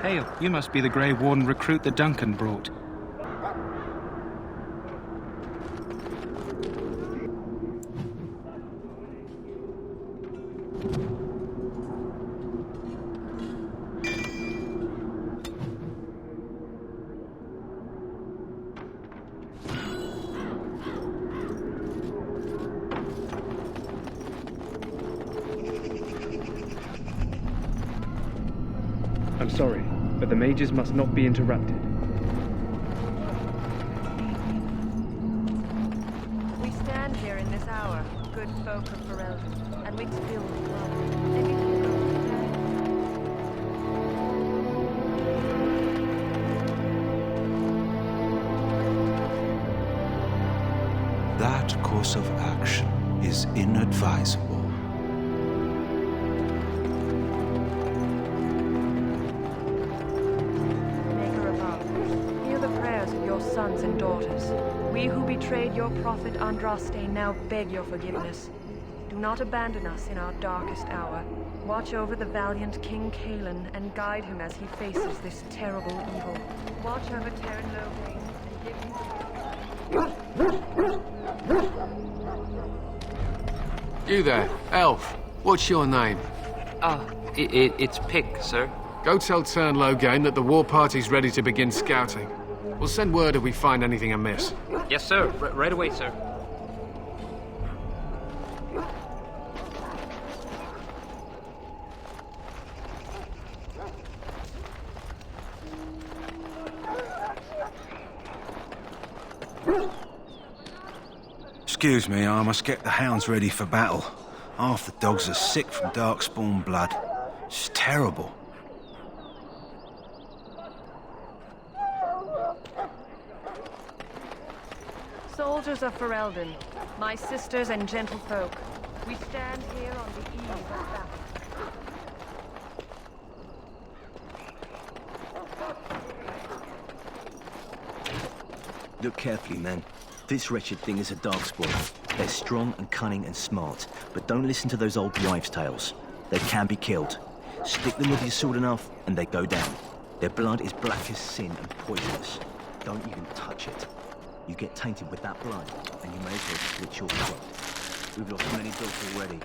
Hail, you must be the Grey Warden recruit that Duncan brought. I'm sorry, but the mages must not be interrupted. We stand here in this hour, good folk of Ferelden, and we still love. Maybe we go That course of action is inadvisable. sons and daughters. We who betrayed your prophet Andraste now beg your forgiveness. Do not abandon us in our darkest hour. Watch over the valiant King Kaelin and guide him as he faces this terrible evil. Watch over Terran Loghain and give him... You there, elf. What's your name? It's Pick, sir. Go tell Terran Loghain that the war party's ready to begin scouting. We'll send word if we find anything amiss. Yes, sir. Right away, sir. Excuse me, I must get the hounds ready for battle. Half the dogs are sick from Darkspawn blood. It's terrible. Soldiers of Ferelden, my sisters and gentlefolk, we stand here on the eve of battle. Look carefully, men. This wretched thing is a Darkspawn. They're strong and cunning and smart, but don't listen to those old wives' tales. They can be killed. Stick them with your sword enough, and they go down. Their blood is black as sin and poisonous. Don't even touch it. You get tainted with that blood, and you may as well slit your throat. We've lost many dogs already.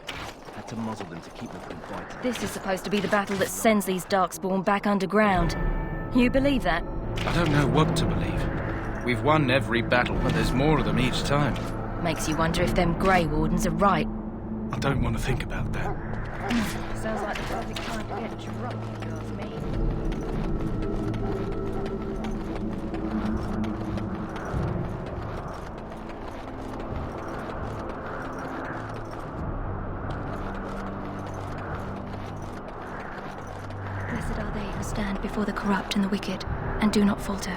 Had to muzzle them to keep them from biting. This is supposed to be the battle that sends these Darkspawn back underground. You believe that? I don't know what to believe. We've won every battle, but there's more of them each time. Makes you wonder if them Grey Wardens are right. I don't want to think about that. Sounds like the perfect time to get drunk, if you ask me. Blessed are they who stand before the corrupt and the wicked, and do not falter.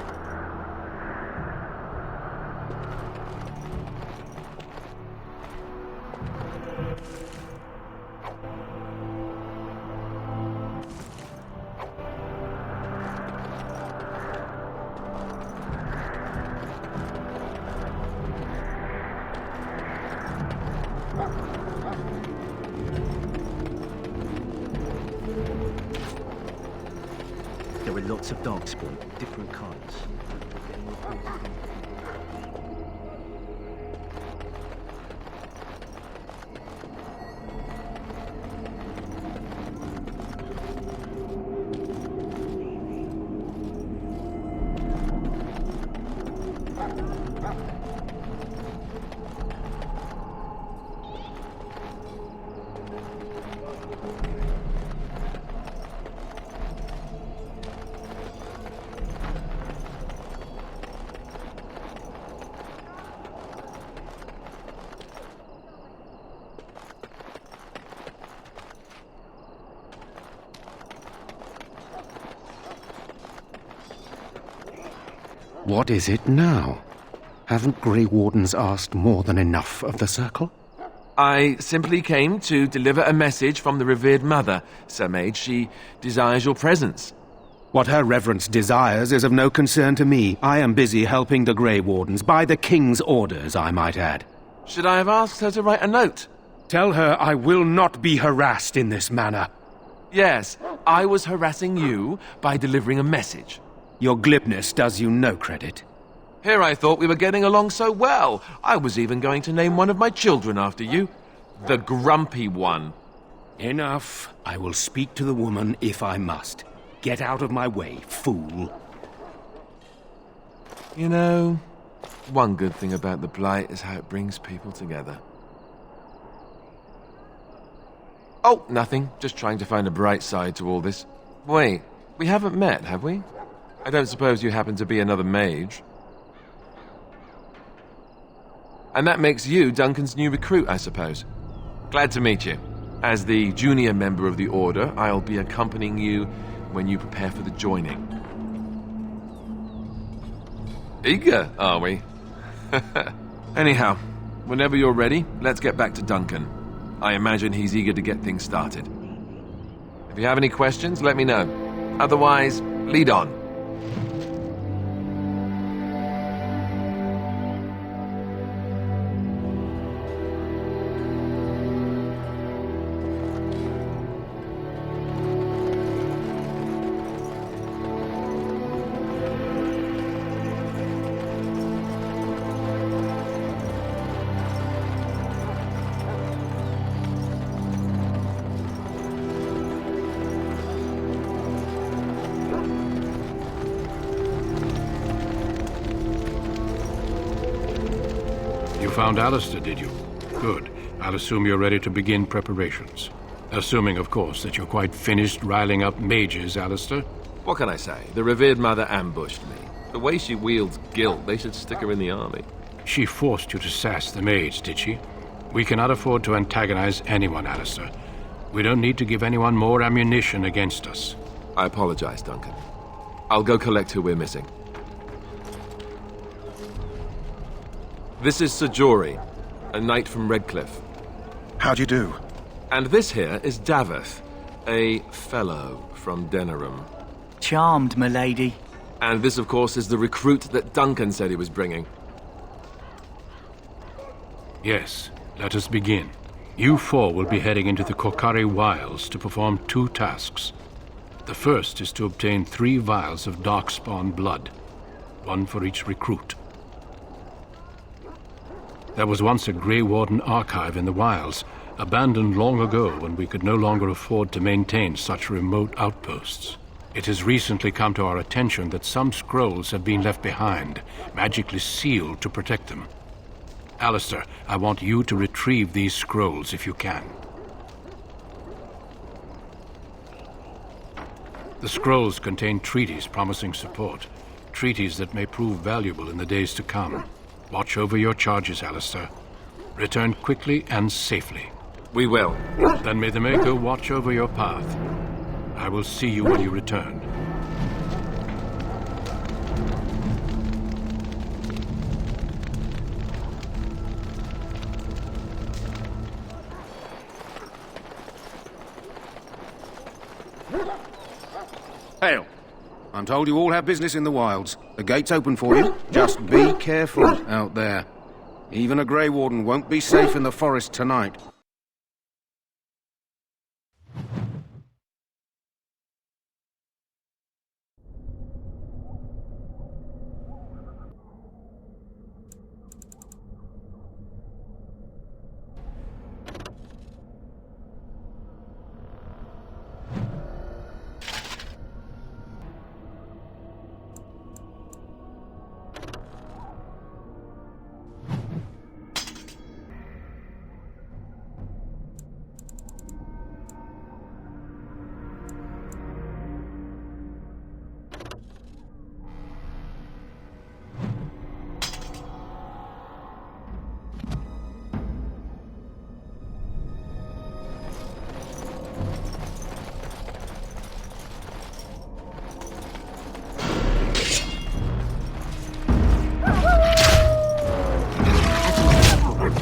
There are lots of Darkspawn, different kinds. What is it now? Haven't Grey Wardens asked more than enough of the Circle? I simply came to deliver a message from the revered mother, Sir Mage. She desires your presence. What her reverence desires is of no concern to me. I am busy helping the Grey Wardens, by the King's orders, I might add. Should I have asked her to write a note? Tell her I will not be harassed in this manner. Yes, I was harassing you by delivering a message. Your glibness does you no credit. Here I thought we were getting along so well. I was even going to name one of my children after you. The Grumpy One. Enough. I will speak to the woman if I must. Get out of my way, fool. You know, one good thing about the Blight is how it brings people together. Oh, nothing. Just trying to find a bright side to all this. Wait, we haven't met, have we? I don't suppose you happen to be another mage. And that makes you Duncan's new recruit, I suppose. Glad to meet you. As the junior member of the Order, I'll be accompanying you when you prepare for the joining. Eager, are we? Anyhow, whenever you're ready, let's get back to Duncan. I imagine he's eager to get things started. If you have any questions, let me know. Otherwise, lead on. You found Alistair, did you? Good. I'll assume you're ready to begin preparations. Assuming, of course, that you're quite finished riling up mages, Alistair. What can I say? The revered mother ambushed me. The way she wields guilt, they should stick her in the army. She forced you to sass the mage, did she? We cannot afford to antagonize anyone, Alistair. We don't need to give anyone more ammunition against us. I apologize, Duncan. I'll go collect who we're missing. This is Sir Jory, a knight from Redcliffe. How'd you do? And this here is Daveth, a fellow from Denerim. Charmed, m'lady. And this, of course, is the recruit that Duncan said he was bringing. Yes, let us begin. You four will be heading into the Korcari Wilds to perform 2 tasks. The first is to obtain 3 vials of Darkspawn blood, 1 for each recruit. There was once a Grey Warden archive in the wilds, abandoned long ago when we could no longer afford to maintain such remote outposts. It has recently come to our attention that some scrolls have been left behind, magically sealed to protect them. Alistair, I want you to retrieve these scrolls if you can. The scrolls contain treaties promising support, treaties that may prove valuable in the days to come. Watch over your charges, Alistair. Return quickly and safely. We will. Then may the Maker watch over your path. I will see you when you return. Hail. I'm told you all have business in the wilds. The gate's open for you. Just be careful out there. Even a Grey Warden won't be safe in the forest tonight.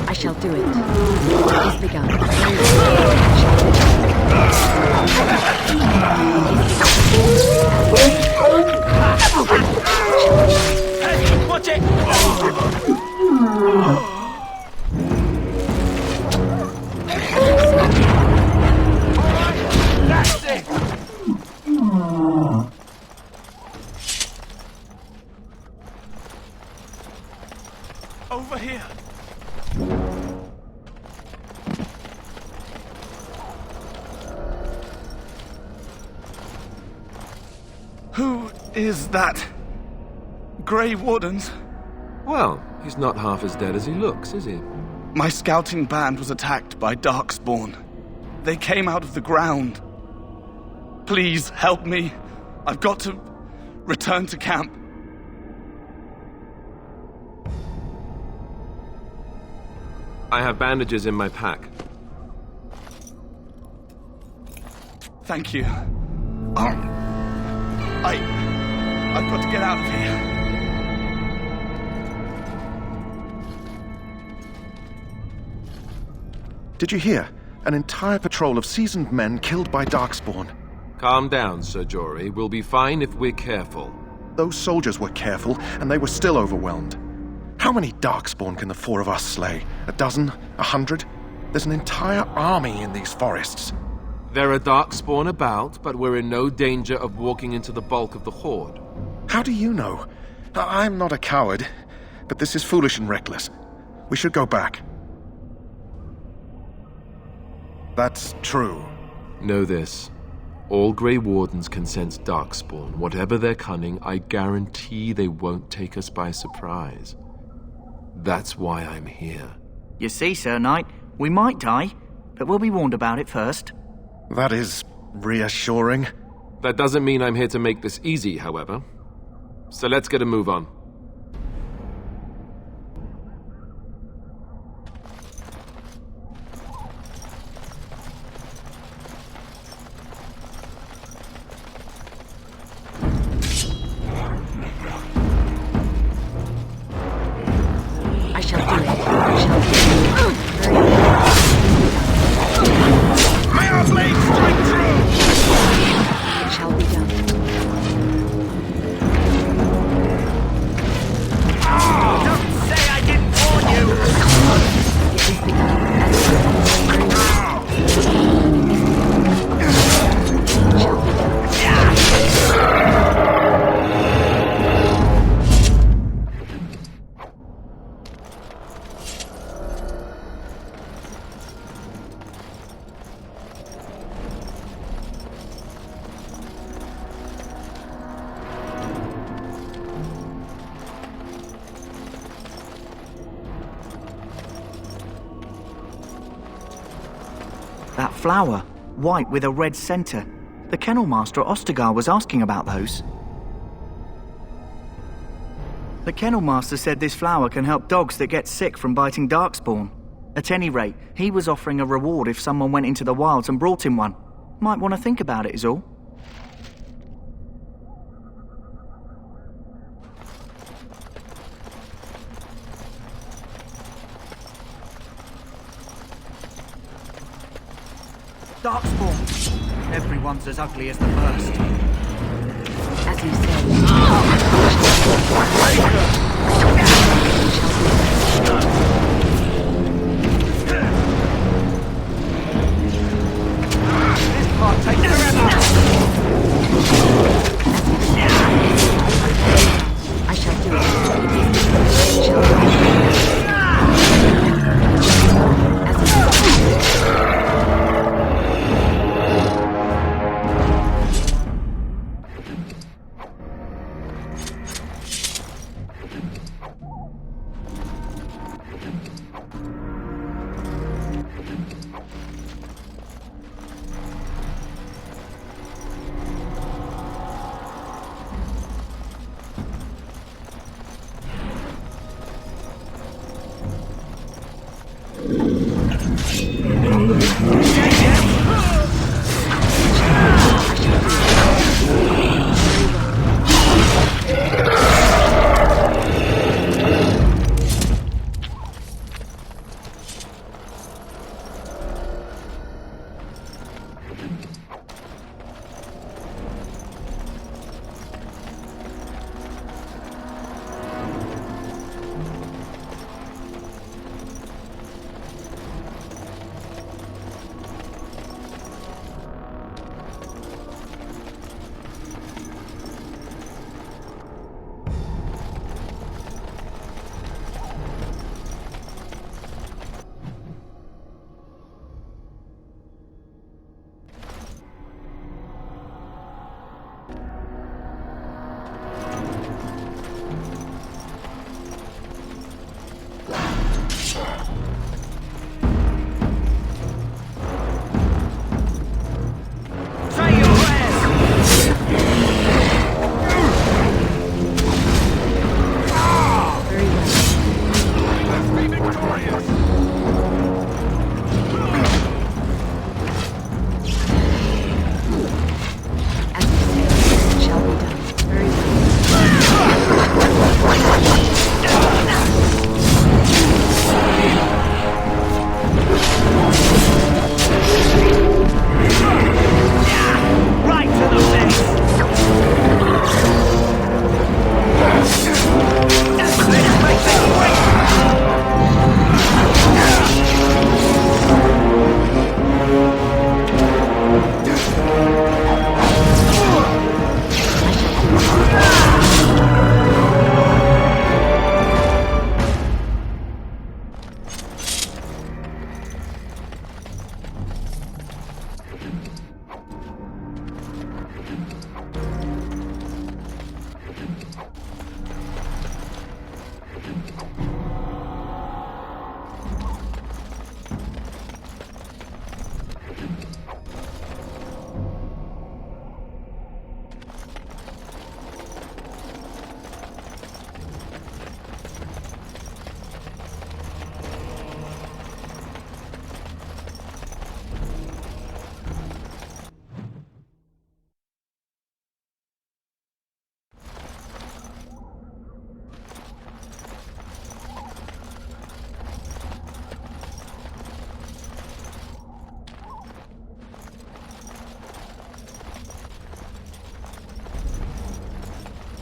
I shall do it. It is begun. Hey, watch it! That's it! is that Grey Wardens? Well, he's not half as dead as he looks, is he? My scouting band was attacked by Darkspawn. They came out of the ground. Please help me. I've got to return to camp. I have bandages in my pack. Thank you. I've got to get out of here. Did you hear? An entire patrol of seasoned men killed by Darkspawn. Calm down, Sir Jory. We'll be fine if we're careful. Those soldiers were careful, and they were still overwhelmed. How many Darkspawn can the four of us slay? A dozen? 100? There's an entire army in these forests. There are Darkspawn about, but we're in no danger of walking into the bulk of the horde. How do you know? I'm not a coward, but this is foolish and reckless. We should go back. That's true. Know this. All Grey Wardens can sense Darkspawn. Whatever their cunning, I guarantee they won't take us by surprise. That's why I'm here. You see, Sir Knight, we might die, but we'll be warned about it first. That is reassuring. That doesn't mean I'm here to make this easy, however. So let's get a move on. I shall do it. I shall do it. May our blades strike true! It shall be done. Don't say I didn't warn you! It is begun. It shall be done. That flower, white with a red centre. The kennel master at Ostagar was asking about those. The kennel master said this flower can help dogs that get sick from biting Darkspawn. At any rate, he was offering a reward if someone went into the wilds and brought him one. Might want to think about it is all. Darkspawn! Everyone's as ugly as the first. As you say. This part takes forever! I shall do it. It shall be as you say.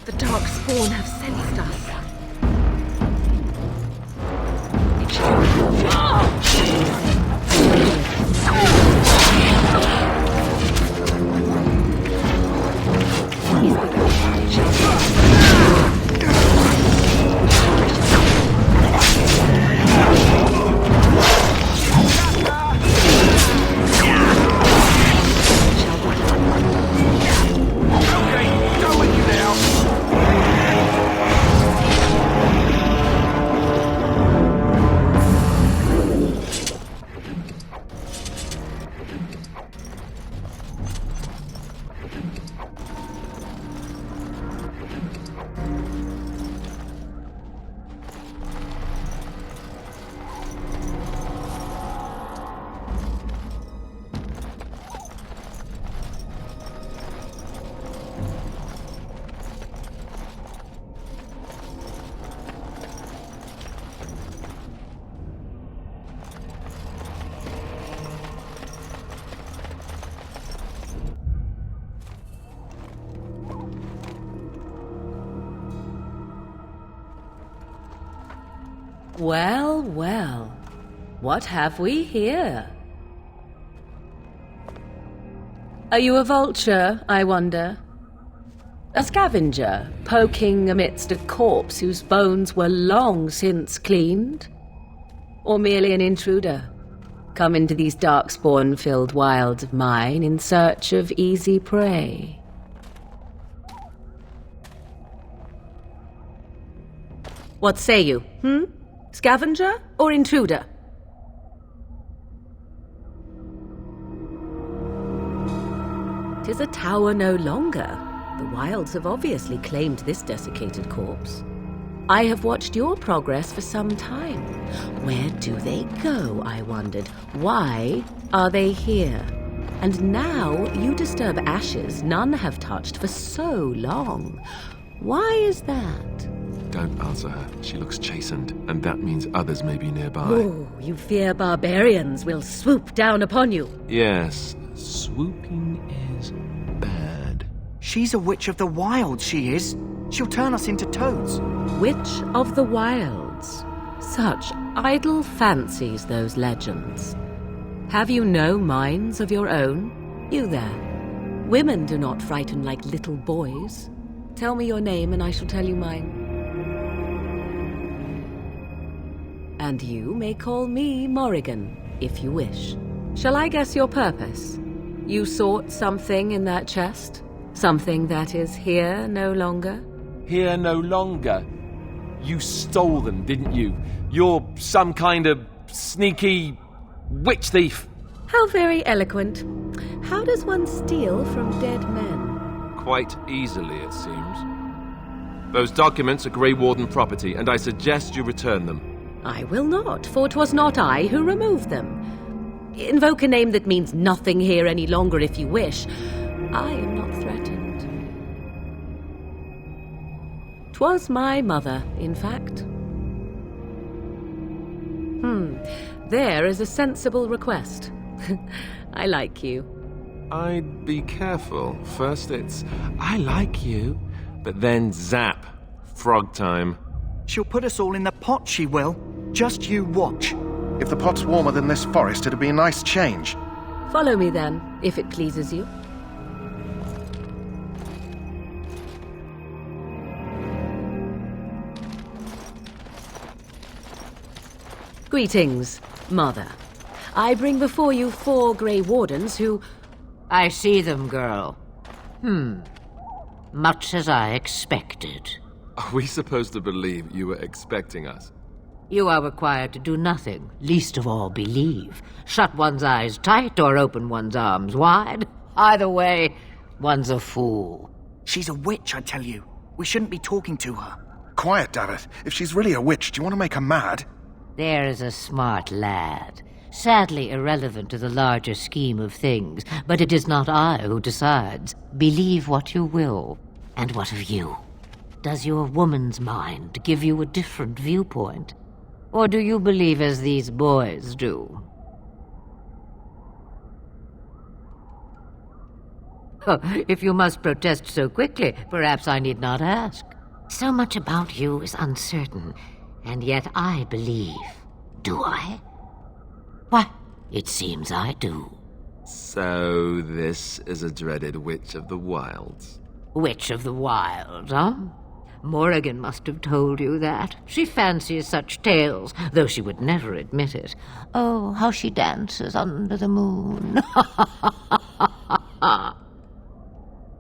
The Darkspawn have sensed us. Well, well. What have we here? Are you a vulture, I wonder? A scavenger, poking amidst a corpse whose bones were long since cleaned? Or merely an intruder, come into these darkspawn-filled wilds of mine in search of easy prey? What say you, Scavenger or intruder? "'Tis a tower no longer. The wilds have obviously claimed this desiccated corpse. I have watched your progress for some time. Where do they go, I wondered? Why are they here? And now you disturb ashes none have touched for so long. Why is that?" Don't answer her. She looks chastened, and that means others may be nearby. Oh, you fear barbarians will swoop down upon you. Yes, swooping is bad. She's a witch of the wilds, she is. She'll turn us into toads. Witch of the wilds. Such idle fancies, those legends. Have you no minds of your own? You there. Women do not frighten like little boys. Tell me your name and I shall tell you mine. And you may call me Morrigan, if you wish. Shall I guess your purpose? You sought something in that chest? Something that is here no longer? Here no longer? You stole them, didn't you? You're some kind of sneaky witch thief. How very eloquent. How does one steal from dead men? Quite easily, it seems. Those documents are Grey Warden property, and I suggest you return them. I will not, for 'twas not I who removed them. Invoke a name that means nothing here any longer if you wish. I am not threatened. 'Twas my mother, in fact. There is a sensible request. I like you. I'd be careful. First it's, I like you, but then zap. Frog time. She'll put us all in the pot, she will. Just you watch. If the pot's warmer than this forest, it'd be a nice change. Follow me then, if it pleases you. Greetings, Mother. I bring before you 4 Grey Wardens who... I see them, girl. Much as I expected. Are we supposed to believe you were expecting us? You are required to do nothing, least of all believe. Shut one's eyes tight or open one's arms wide. Either way, one's a fool. She's a witch, I tell you. We shouldn't be talking to her. Quiet, Davith. If she's really a witch, do you want to make her mad? There is a smart lad. Sadly irrelevant to the larger scheme of things, but it is not I who decides. Believe what you will. And what of you? Does your woman's mind give you a different viewpoint? Or do you believe as these boys do? If you must protest so quickly, perhaps I need not ask. So much about you is uncertain, and yet I believe. Do I? Why, it seems I do. So this is a dreaded Witch of the Wilds. Witch of the Wild, huh? Morrigan must have told you that. She fancies such tales, though she would never admit it. Oh, how she dances under the moon.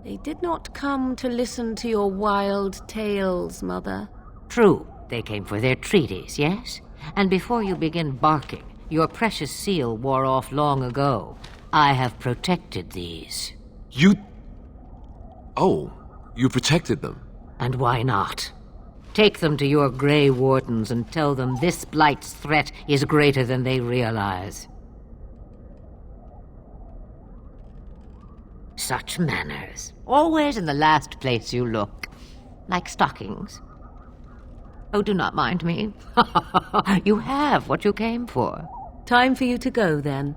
They did not come to listen to your wild tales, Mother. True, they came for their treaties, yes? And before you begin barking, your precious seal wore off long ago. I have protected these. You... Oh, you protected them? And why not? Take them to your Grey Wardens and tell them this Blight's threat is greater than they realize. Such manners. Always in the last place you look. Like stockings. Oh, do not mind me. You have what you came for. Time for you to go, then.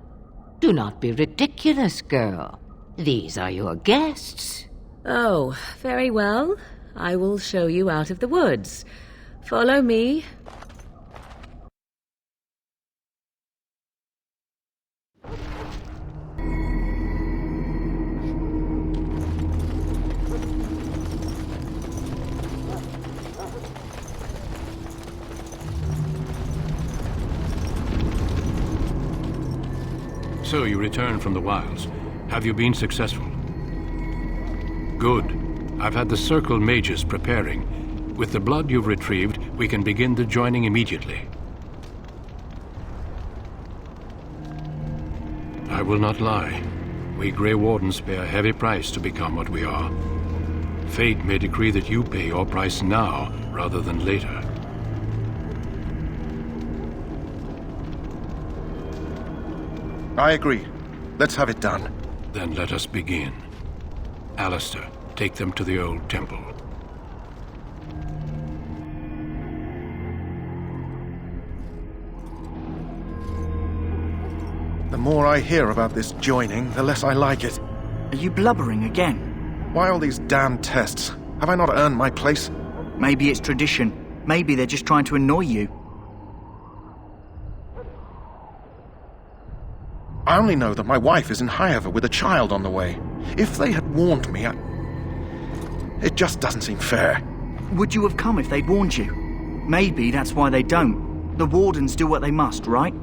Do not be ridiculous, girl. These are your guests. Oh, very well. I will show you out of the woods. Follow me. So you return from the wilds. Have you been successful? Good. I've had the Circle mages preparing. With the blood you've retrieved, we can begin the joining immediately. I will not lie. We Grey Wardens pay a heavy price to become what we are. Fate may decree that you pay your price now, rather than later. I agree. Let's have it done. Then let us begin. Alistair, take them to the old temple. The more I hear about this joining, the less I like it. Are you blubbering again? Why all these damn tests? Have I not earned my place? Maybe it's tradition. Maybe they're just trying to annoy you. I only know that my wife is in Highever with a child on the way. If they had warned me, it just doesn't seem fair. Would you have come if they'd warned you? Maybe that's why they don't. The Wardens do what they must, right?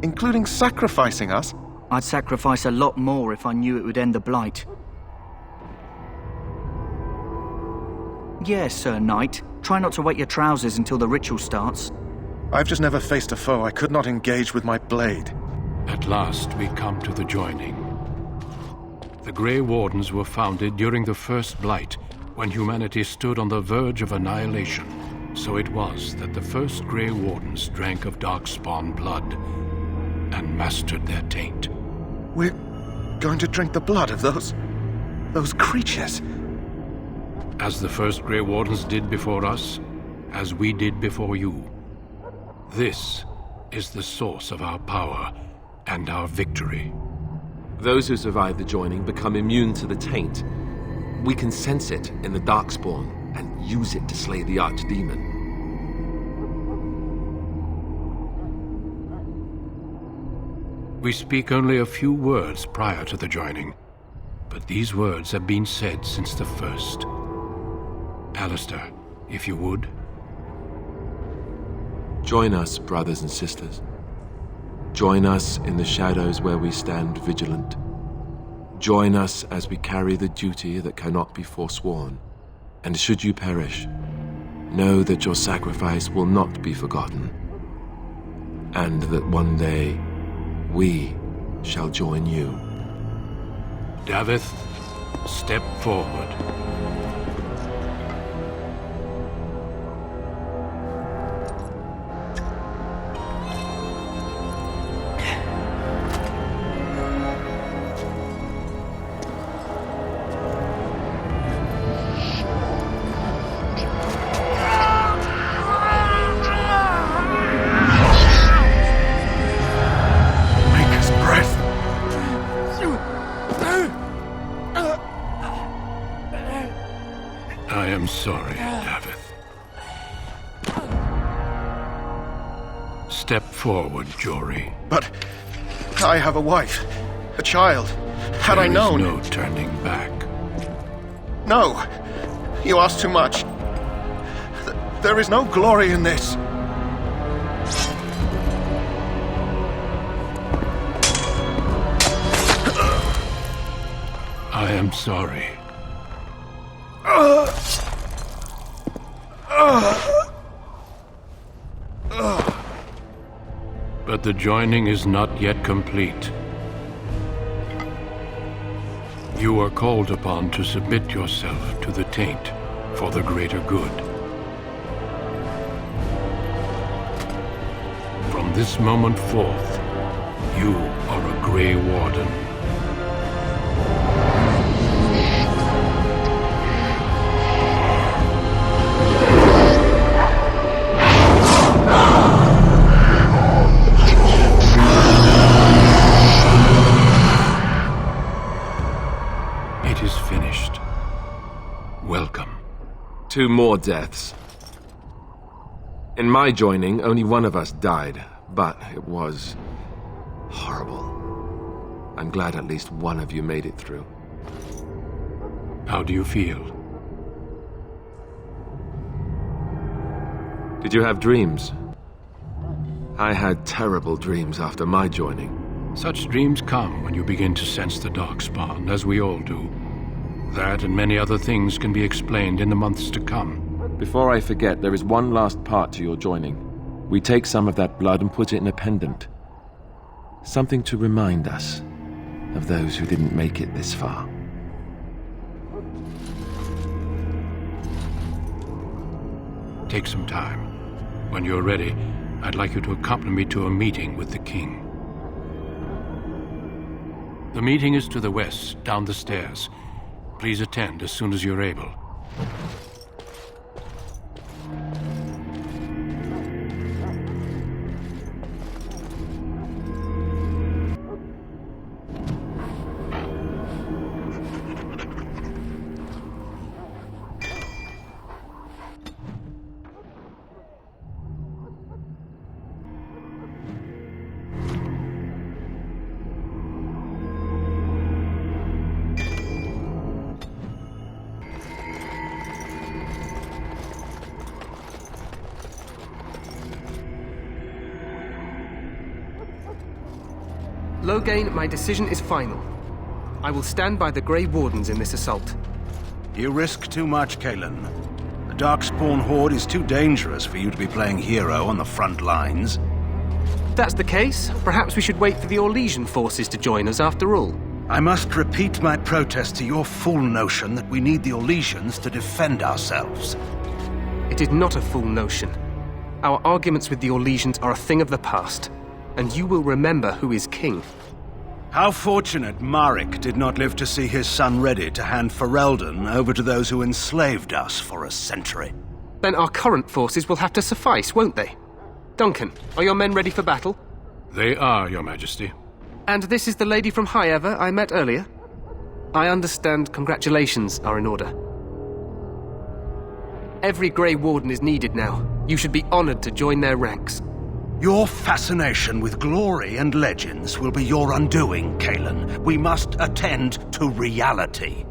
Including sacrificing us? I'd sacrifice a lot more if I knew it would end the Blight. Yes, Sir Knight. Try not to wet your trousers until the ritual starts. I've just never faced a foe I could not engage with my blade. At last, we come to the joining. The Grey Wardens were founded during the first Blight, when humanity stood on the verge of annihilation. So it was that the first Grey Wardens drank of Darkspawn blood and mastered their taint. We're going to drink the blood of those creatures? As the first Grey Wardens did before us, as we did before you. This is the source of our power and our victory. Those who survive the joining become immune to the taint. We can sense it in the Darkspawn and use it to slay the Archdemon. We speak only a few words prior to the joining, but these words have been said since the first. Alistair, if you would. Join us, brothers and sisters. Join us in the shadows where we stand vigilant. Join us as we carry the duty that cannot be forsworn. And should you perish, know that your sacrifice will not be forgotten. And that one day, we shall join you. Davith, step forward. sorry, Davith. Step forward, Jory. But I have a wife, a child. Had I known... There is no turning back. No! You ask too much. There is no glory in this. I am sorry. But the joining is not yet complete. You are called upon to submit yourself to the taint for the greater good. From this moment forth, you are a Grey Warden. It is finished. Welcome. 2 more deaths. In my joining, only one of us died, but it was horrible. I'm glad at least one of you made it through. How do you feel? Did you have dreams? I had terrible dreams after my joining. Such dreams come when you begin to sense the Darkspawn, as we all do. That and many other things can be explained in the months to come. Before I forget, there is one last part to your joining. We take some of that blood and put it in a pendant. Something to remind us of those who didn't make it this far. Take some time. When you're ready, I'd like you to accompany me to a meeting with the king. The meeting is to the west, down the stairs. Please attend as soon as you're able. Loghain, my decision is final. I will stand by the Grey Wardens in this assault. You risk too much, Kalen. The Darkspawn horde is too dangerous for you to be playing hero on the front lines. If that's the case, perhaps we should wait for the Orlesian forces to join us after all. I must repeat my protest to your fool notion that we need the Orlesians to defend ourselves. It is not a fool notion. Our arguments with the Orlesians are a thing of the past, and you will remember who is king. How fortunate Marek did not live to see his son ready to hand Ferelden over to those who enslaved us for a century. Then our current forces will have to suffice, won't they? Duncan, are your men ready for battle? They are, Your Majesty. And this is the lady from High Ever I met earlier? I understand congratulations are in order. Every Grey Warden is needed now. You should be honored to join their ranks. Your fascination with glory and legends will be your undoing, Kalen. We must attend to reality.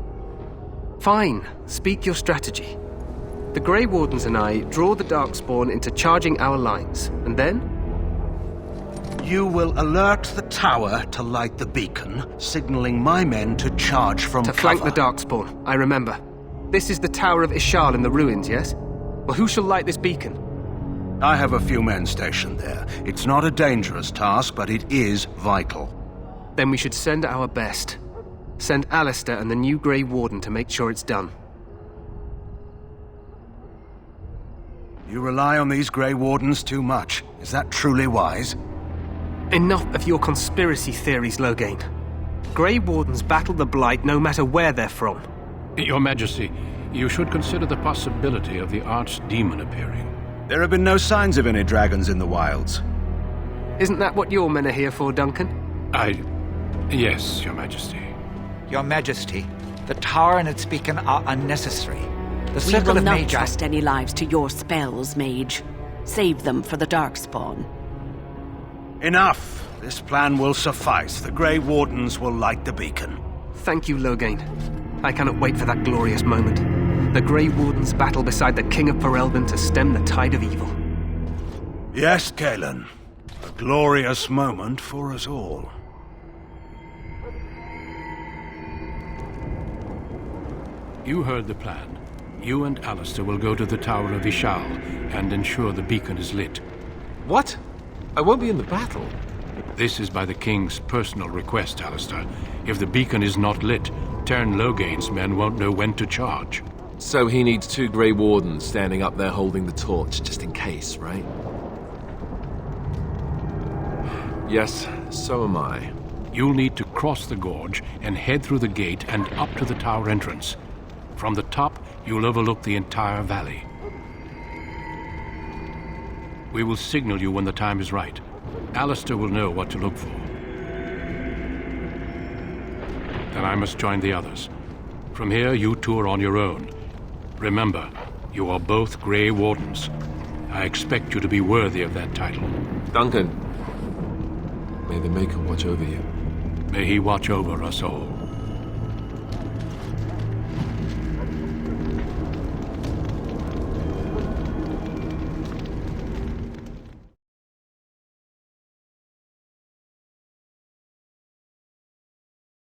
Fine. Speak your strategy. The Grey Wardens and I draw the Darkspawn into charging our lines, and then? You will alert the tower to light the beacon, signaling my men to charge from cover. To flank the Darkspawn, I remember. This is the Tower of Ishal in the ruins, yes? Well, who shall light this beacon? I have a few men stationed there. It's not a dangerous task, but it is vital. Then we should send our best. Send Alistair and the new Grey Warden to make sure it's done. You rely on these Grey Wardens too much. Is that truly wise? Enough of your conspiracy theories, Loghain. Grey Wardens battle the Blight no matter where they're from. Your Majesty, you should consider the possibility of the Archdemon appearing. There have been no signs of any dragons in the wilds. Isn't that what your men are here for, Duncan? Yes, Your Majesty. Your Majesty, the tower and its beacon are unnecessary. The We circle will of not Magi... trust any lives to your spells, mage. Save them for the Darkspawn. Enough. This plan will suffice. The Grey Wardens will light the beacon. Thank you, Loghain. I cannot wait for that glorious moment. The Grey Wardens battle beside the King of Ferelden to stem the tide of evil. Yes, Galen. A glorious moment for us all. You heard the plan. You and Alistair will go to the Tower of Ishal and ensure the beacon is lit. What? I won't be in the battle. This is by the King's personal request, Alistair. If the beacon is not lit, Tern Loghain's men won't know when to charge. So he needs 2 Grey Wardens standing up there holding the torch, just in case, right? Yes, so am I. You'll need to cross the gorge and head through the gate and up to the tower entrance. From the top, you'll overlook the entire valley. We will signal you when the time is right. Alistair will know what to look for. Then I must join the others. From here, you two are on your own. Remember, you are both Grey Wardens. I expect you to be worthy of that title. Duncan, may the Maker watch over you. May he watch over us all.